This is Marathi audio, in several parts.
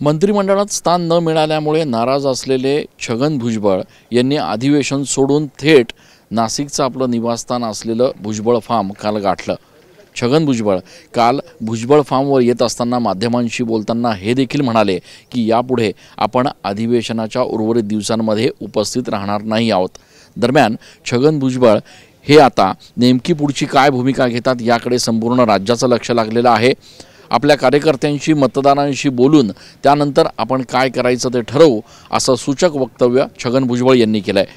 मंत्रिमंडळात स्थान न मिळाल्यामुळे नाराज असलेले छगन भुजबळ यांनी अधिवेशन सोडून थेट नाशिकचं आपलं निवासस्थान असलेलं भुजबळ फार्म काल गाठलं। छगन भुजबळ काल भुजबळ फार्मवर येत असताना माध्यमांशी बोलताना हे देखील म्हणाले की यापुढे आपण अधिवेशनाच्या उर्वरित दिवसांमध्ये उपस्थित राहणार नाही आहोत। दरम्यान छगन भुजबळ हे आता नेमकी पुढची काय भूमिका घेतात याकडे संपूर्ण राज्याचं लक्ष लागलेलं आहे। आपल्या कार्यकर्त्यांशी मतदारांशी बोलून त्यानंतर आपण काय करायचं ते ठरवू असं सूचक वक्तव्य छगन भुजबळ यांनी केलं आहे।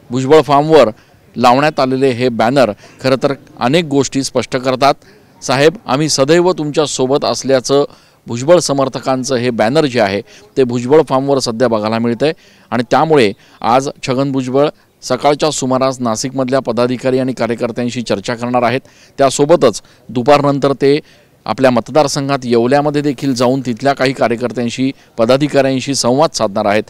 भुजबळ फार्मवर लावण्यात आलेले हे बॅनर खरं तर अनेक गोष्टी स्पष्ट करतात। साहेब आम्ही सदैव तुमच्या सोबत असल्याचं भुजबळ समर्थकांचं हे बॅनर जे आहे ते भुजबळ फार्मवर सध्या बघायला मिळतंय आणि त्यामुळे आज छगन भुजबळ सकाळच्या सुमारास नाशिकमधल्या पदाधिकारी आणि कार्यकर्त्यांशी चर्चा करणार आहेत। त्यासोबतच दुपारनंतर ते आपल्या मतदारसंघात येवल्यामध्ये देखील जाऊन तिथल्या काही कार्यकर्त्यांशी पदाधिकाऱ्यांशी संवाद साधणार आहेत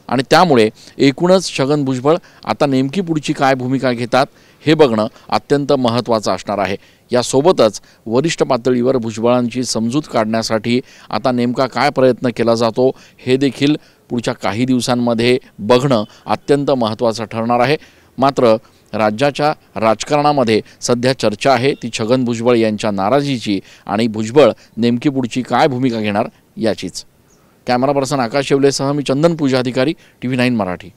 आणि त्यामुळे एकूणच छगन भुजबळ आता नेमकी पुढची काय भूमिका घेतात हे बघणं अत्यंत महत्त्वाचं असणार आहे। यासोबतच वरिष्ठ पातळीवर भुजबळांची समजूत काढण्यासाठी आता नेमका काय प्रयत्न केला जातो हे देखील पुढच्या काही दिवसांमध्ये बघणं अत्यंत महत्त्वाचं ठरणार आहे। मात्र राज्याच्या राजकारणामध्ये सध्या चर्चा आहे ती छगन भुजबळ यांच्या नाराजीची आणि भुजबळ नेमकी पुढची काय भूमिका घेणार याचीच। कॅमेरा पर्सन आकाश शेवलेसह मी चंदन पूजा अधिकारी TV9 मराठी।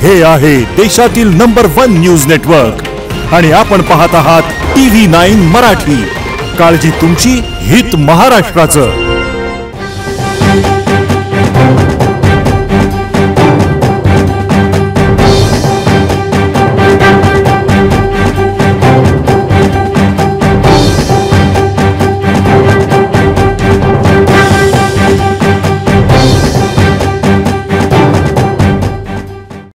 हे आहे देशातील नंबर 1 न्यूज नेटवर्क आणि आपण पाहत आहात TV9 मराठी। काळजी तुमची, हित महाराष्ट्राचं।